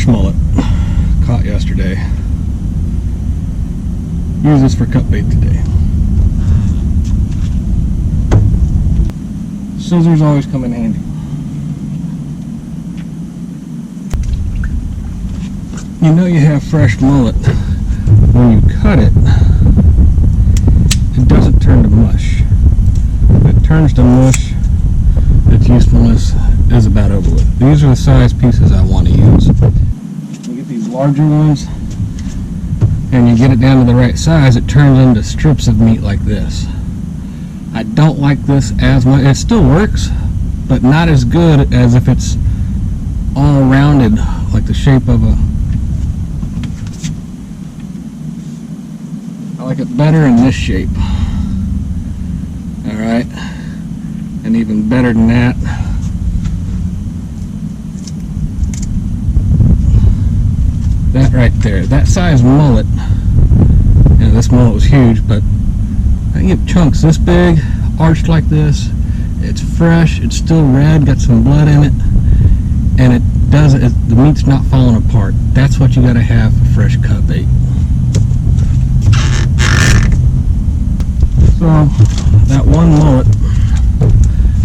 fresh mullet caught yesterday. Use this for cut bait today. Scissors always come in handy. You know you have fresh mullet when you cut it. It doesn't turn to mush. If it turns to mush, its usefulness is about over with. These are the size pieces I want to use. You get these larger ones, and you get it down to the right size, it turns into strips of meat like this. I don't like this as much. It still works, but not as good as if it's all rounded, like the shape of a... I like it better in this shape. Alright, and even better than that. That right there, that size mullet, you know, this mullet was huge, but I can get chunks this big, arched like this. It's fresh, it's still red, got some blood in it, and the meat's not falling apart. That's what you gotta have for fresh cut bait. So, that one mullet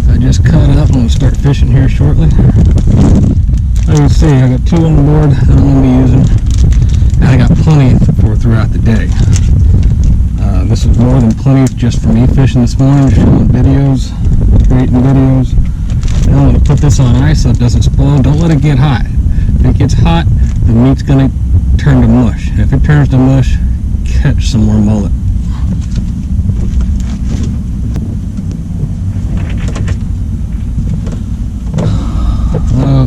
I just cut up. I'm gonna start fishing here shortly. As you can see, I got 2 on the board that I'm going to be using, and I got plenty for throughout the day. This was more than plenty just for me fishing this morning, showing videos, creating videos. And I'm going to put this on ice so it doesn't spoil. Don't let it get hot. If it gets hot, the meat's going to turn to mush. And if it turns to mush, catch some more mullet.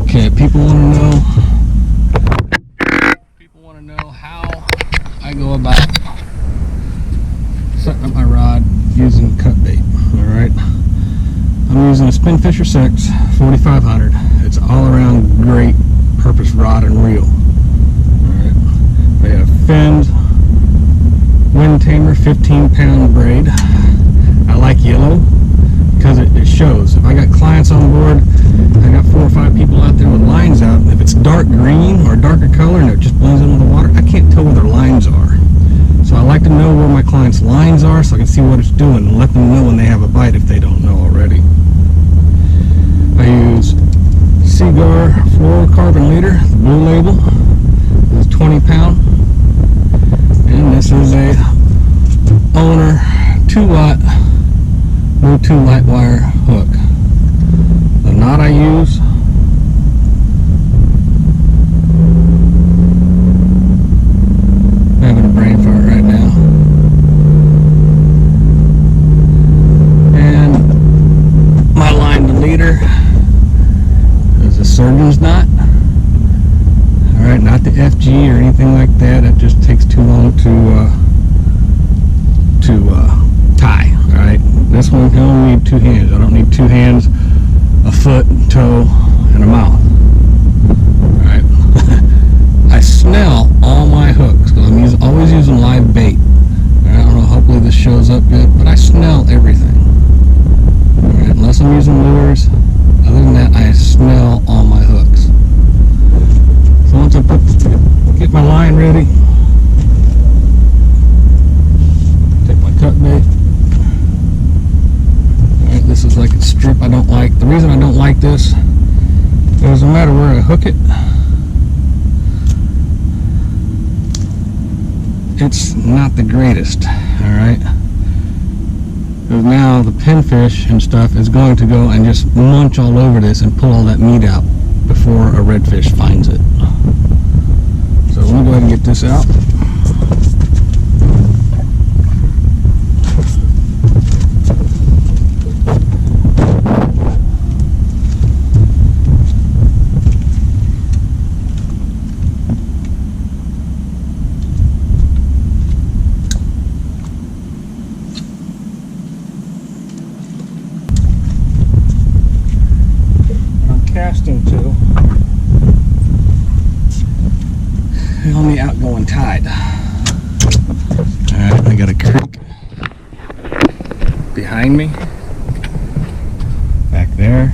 Okay, people want to know how I go about setting up my rod using cut bait. Alright, I'm using a Spinfisher 6 4500. It's all around great purpose rod and reel. Alright, they have fins, wind tamer 15-pound braid. I like yellow because it shows. If I got clients on board, I got 4 or 5 people out there with lines out. If it's dark green or darker color and it just blends in with the water, I can't tell where their lines are. So I like to know where my clients' lines are so I can see what it's doing and let them know when they have a bite if they don't know already. I use Seagar fluorocarbon leader, the blue label. It's 20-pound. And this is a owner 2-watt Bluetooth light wire hook. The knot I use, I'm having a brain fart right now. And my line to leader is a surgeon's knot. Alright, not the FG or anything like that. It just takes too long to tie. Alright, this one can only need 2 hands. I don't need 2 hands, a foot, toe, and a mouth. Alright. I snell all my hooks because I'm always using live bait. I don't know, hopefully this shows up good, but I snell everything. Alright, unless I'm using lures. Other than that, I snell all my hooks. So once I get my line ready, take my cut bait. This is like a strip I don't like. The reason I don't like this is it doesn't matter where I hook it, it's not the greatest. Alright, because now the pinfish and stuff is going to go and just munch all over this and pull all that meat out before a redfish finds it. So let me go ahead and get this out. Casting to on the outgoing tide. Alright, I got a creek behind me, back there,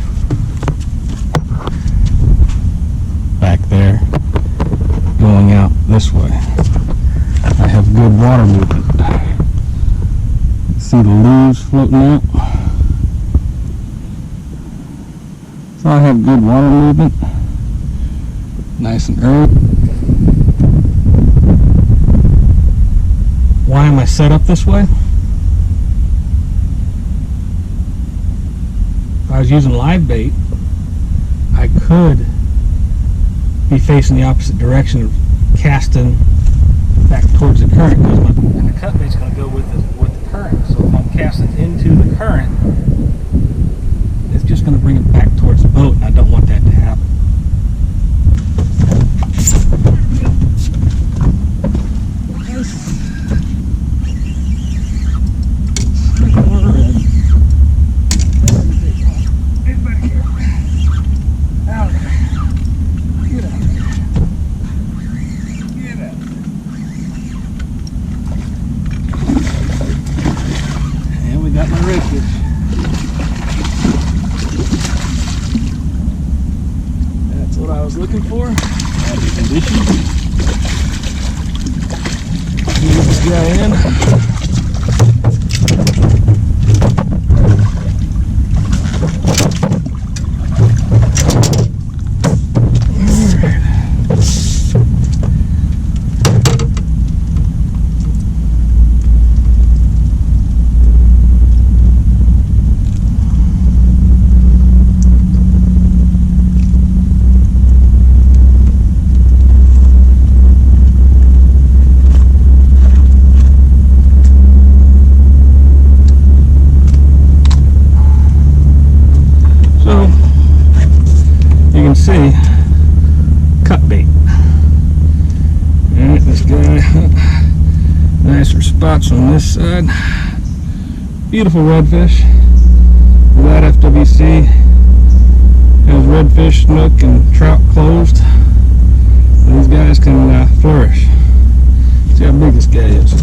water movement. See the leaves floating out? So I have good water movement. Nice and early. Why am I set up this way? If I was using live bait, I could be facing the opposite direction of casting back towards the current, and the cut bait's going to go with the current. So if I'm casting into the current, it's just going to bring it back towards the boat, and I don't want that to happen. That's what I was looking for. Happy condition. Move this guy in. See, cut bait. Alright, this guy, nicer spots on this side. Beautiful redfish. That FWC has redfish, snook, and trout closed. These guys can flourish. See how big this guy is.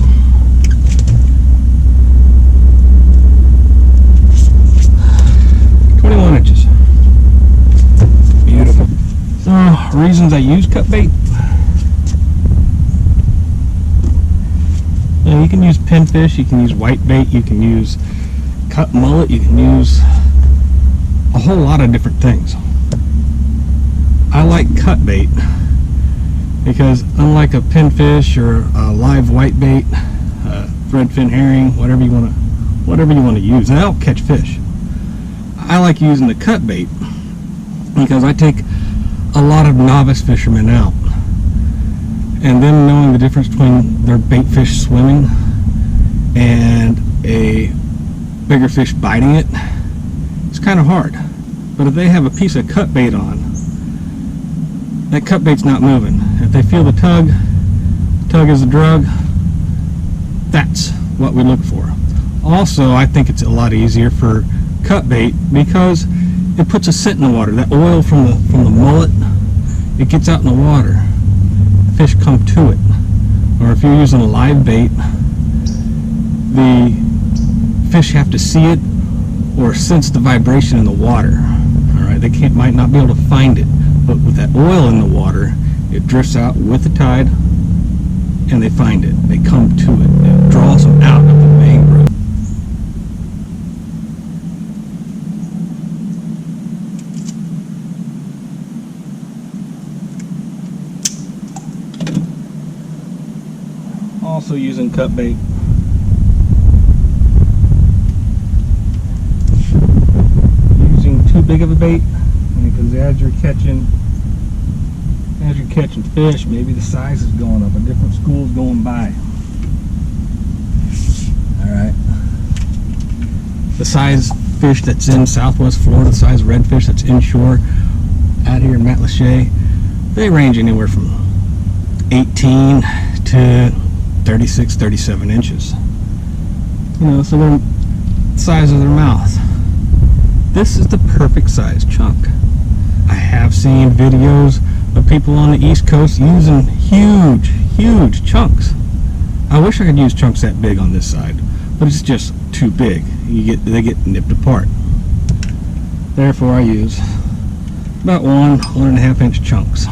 Reasons I use cut bait. You can use pinfish, you can use white bait, you can use cut mullet, you can use a whole lot of different things. I like cut bait because unlike a pinfish or a live white bait, redfin herring, whatever you want to use, and they'll catch fish. I like using the cut bait because I take a lot of novice fishermen out, and them knowing the difference between their bait fish swimming and a bigger fish biting it, it's kind of hard. But if they have a piece of cut bait on, that cut bait's not moving. If they feel the tug is a drug, that's what we look for. Also, I think it's a lot easier for cut bait because it puts a scent in the water. That oil from the mullet, it gets out in the water. Fish come to it. Or if you're using a live bait, the fish have to see it or sense the vibration in the water. All right, they might not be able to find it, but with that oil in the water, it drifts out with the tide, and they find it. They come to it. It draws them out of the mangrove. Also using cut bait. Using too big of a bait, because as you're catching fish, maybe the size is going up, a different school's going by. Alright. The size fish that's in Southwest Florida, the size redfish that's inshore out here in Matlacha, they range anywhere from 18 to 36, 37 inches. You know, so they're the size of their mouth. This is the perfect size chunk. I have seen videos of people on the East Coast using huge chunks. I wish I could use chunks that big on this side, but it's just too big. They get nipped apart. Therefore, I use about 1.5 inch chunks.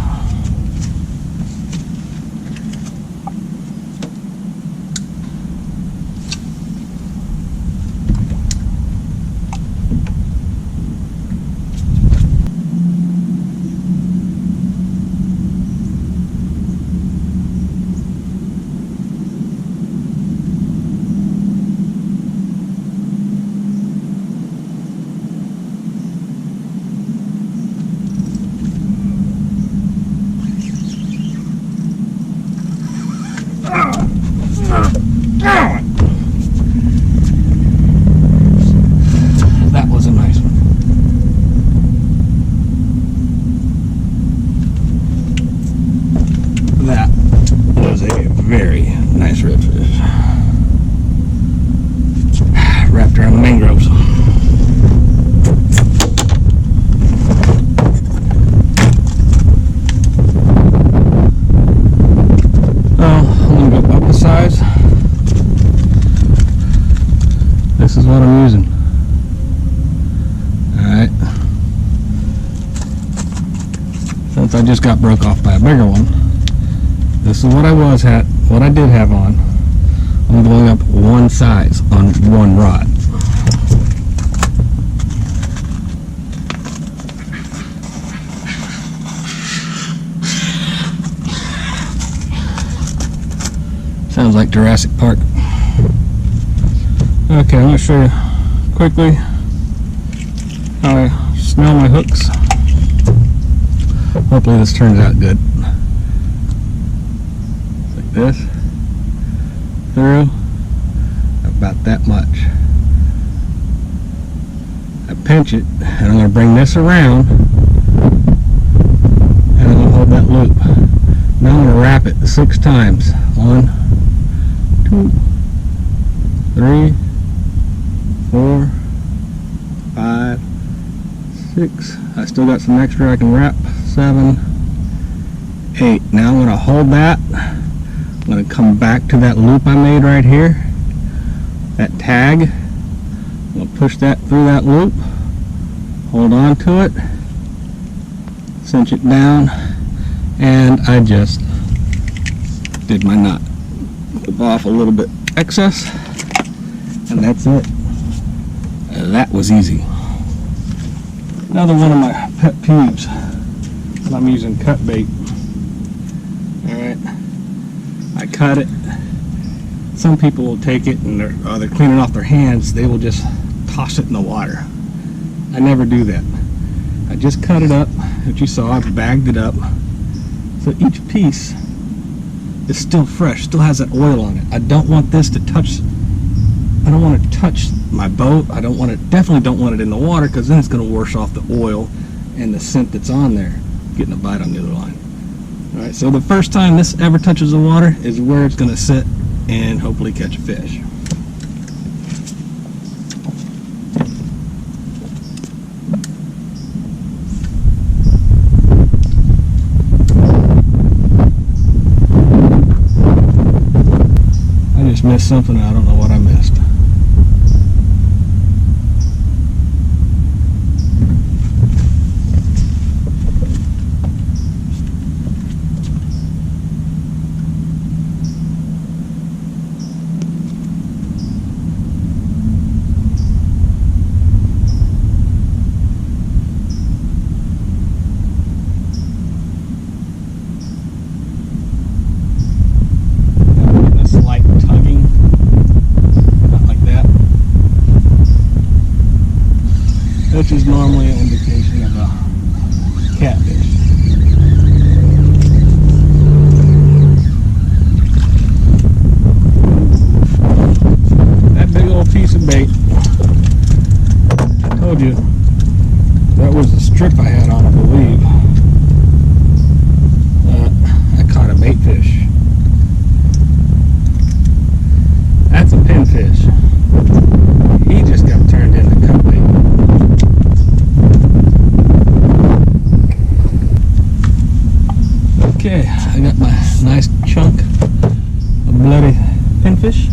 since I just got broke off by a bigger one. This is what I did have on. I'm going up one size on one rod. Sounds like Jurassic Park. Okay, I'm going to show you quickly how I snell my hooks. Hopefully this turns out good. Like this. Through. About that much. I pinch it, and I'm going to bring this around, and I'm going to hold that loop. Now I'm going to wrap it 6 times. 1, 2, 3, 4, 5, 6. I still got some extra I can wrap. 7, 8. Now I'm going to hold that. I'm going to come back to that loop I made right here. That tag. I'm going to push that through that loop. Hold on to it. Cinch it down. And I just did my knot. Flip off a little bit excess. And that's it. That was easy. Another one of my pet peeves when I'm using cut bait. Alright, I cut it. Some people will take it and they're cleaning off their hands. They will just toss it in the water. I never do that. I just cut it up. What you saw, I bagged it up. So each piece is still fresh, still has that oil on it. I don't want this to touch. I don't want to touch my boat. I don't want it. Definitely don't want it in the water, because then it's going to wash off the oil and the scent that's on there, getting a bite on the other line. All right. So the first time this ever touches the water is where it's going to sit and hopefully catch a fish. I just missed something. I don't know what I missed. Which is normally an indication of a catfish. That big old piece of bait, I told you, that was the strip I had on, I believe. I caught a bait fish. That's a pinfish. He just got turned into cut bait. Okay, I got my nice chunk of bloody pinfish.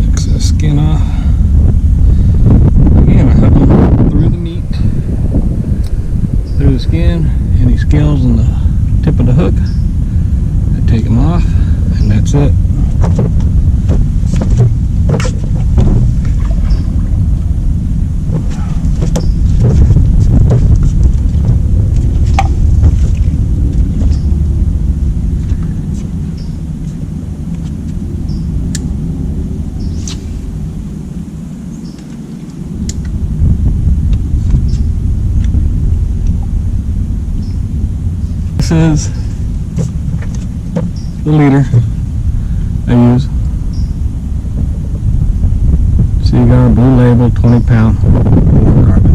Excess skin off. Again, I hook them through the meat, through the skin, any scales on the tip of the hook. I take them off, and that's it. This is the leader I use. So you got a blue label, 20-pound carbon.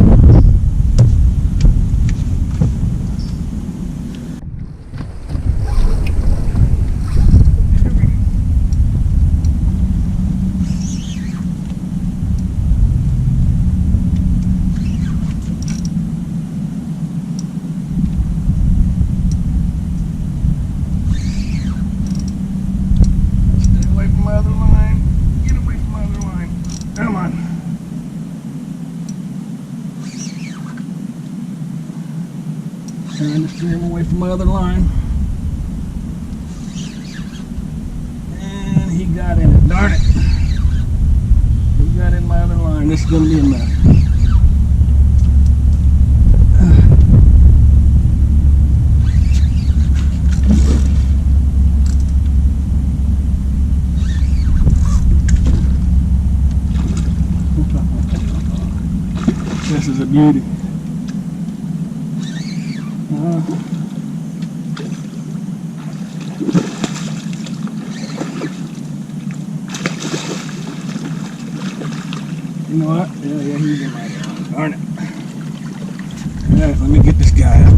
Come on. trying to steer him away from my other line. And he got in it. Darn it. He got in my other line. This is going to be a mess. This is a beauty. You know what? Yeah, he's in my line. Darn it. Alright, let me get this guy up.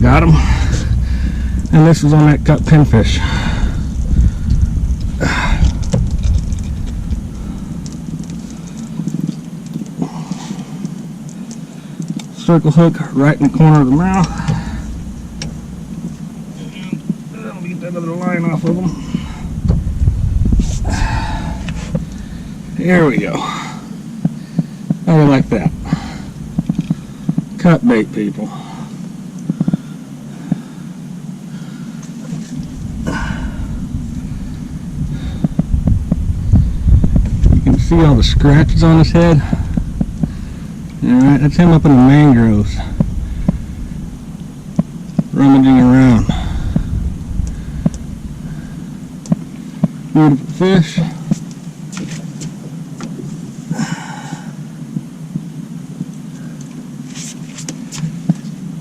Got him. And this was on that cut pinfish. Circle hook right in the corner of the mouth. And that'll get that other line off of him. There we go. How do you like that? Cut bait, people. You can see all the scratches on his head. Alright, that's him up in the mangroves, rummaging around. Beautiful fish.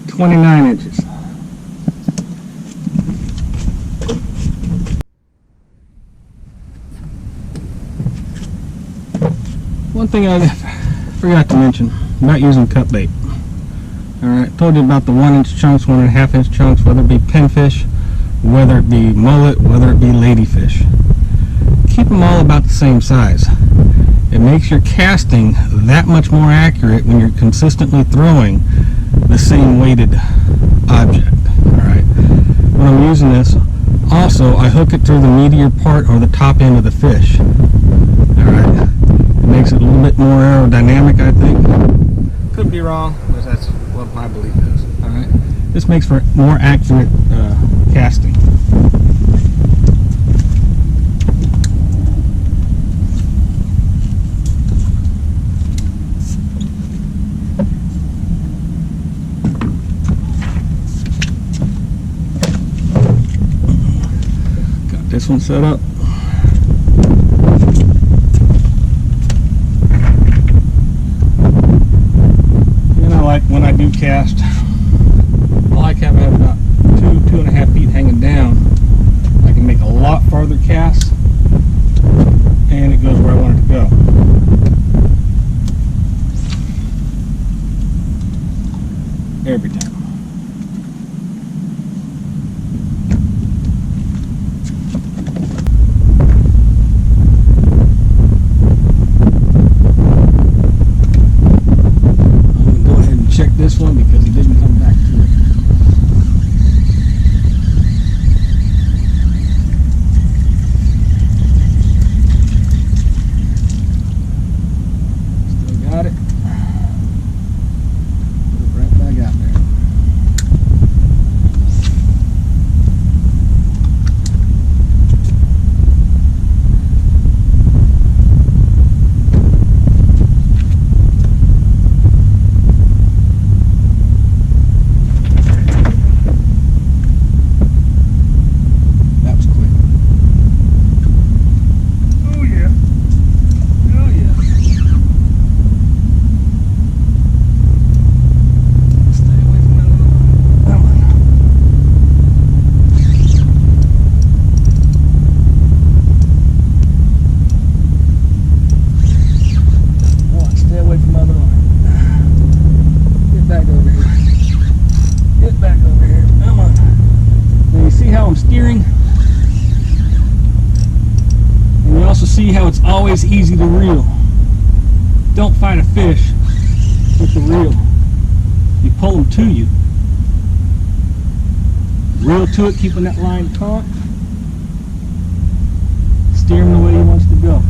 "29 inches. One thing I forgot to mention about using cut bait. Alright, told you about the 1-inch chunks, 1.5-inch chunks, whether it be pinfish, whether it be mullet, whether it be ladyfish. Keep them all about the same size. It makes your casting that much more accurate when you're consistently throwing the same weighted object. Alright, when I'm using this, also I hook it through the meatier part or the top end of the fish. Alright, it makes it a little bit more aerodynamic, I think. Could be wrong, but that's what my belief is. Alright, this makes for more accurate casting. Got this one set up. Like when I do cast, I like having about 2.5 feet hanging down. I can make a lot farther casts and it goes where I want it to go. Every time. Check this one because he didn't come back to it. Still got it. Put it right back out there. See how it's always easy to reel. Don't fight a fish with the reel. You pull them to you. Reel to it, keeping that line taut. Steer him the way he wants to go.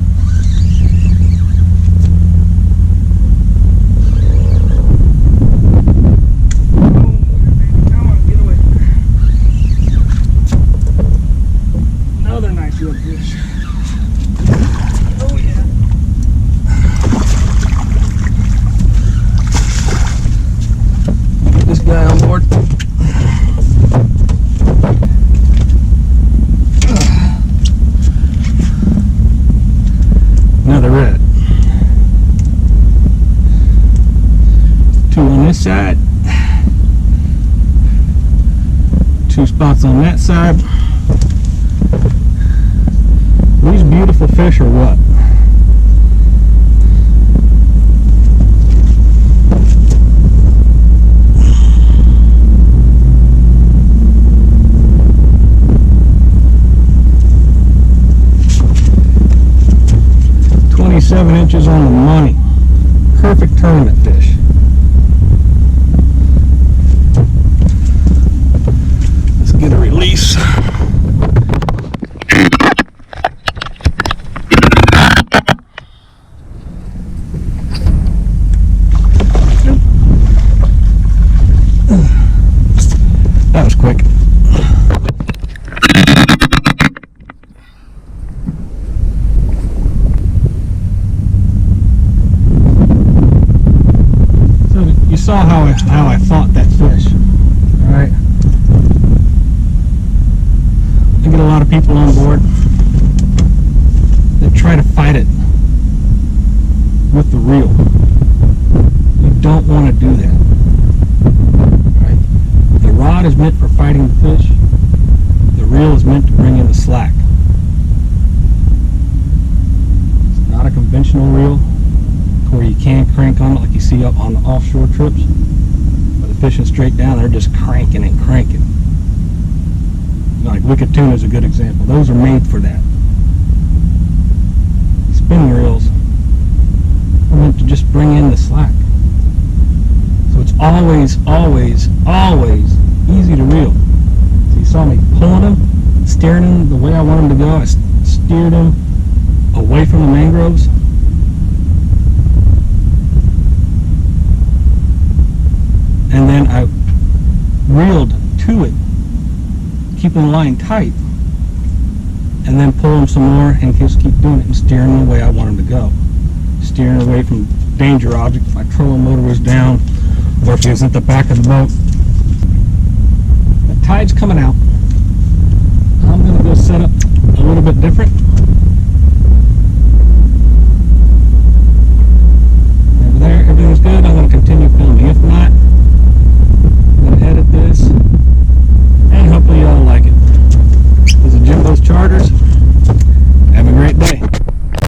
Come on, get away. Another nice little fish. Oh yeah. Get this guy on board. Another red. Two on this side. Two spots on that side. These beautiful fish are what? .7 inches on the money. Perfect tournament fish. Let's get a release. That was quick. You saw how I fought that fish. Alright. I get a lot of people on board that try to fight it with the reel. You don't want to do that. Right? The rod is meant for fighting the fish. The reel is meant to bring in the slack. It's not a conventional reel where you can crank on it like you see up on the offshore trips. But the fishing straight down, they're just cranking and cranking. Like wicked tuna is a good example. Those are made for that. Spinning reels are meant to just bring in the slack. So it's always, always, always easy to reel. So you saw me pulling him, steering him the way I want him to go. I steered him away from the mangroves. And then I reeled to it, keeping the line tight, and then pull him some more and just keep doing it and steering him the way I want him to go. Steering away from danger objects. If my trolling motor was down, or if he was at the back of the boat. The tide's coming out. I'm going to go set up a little bit different.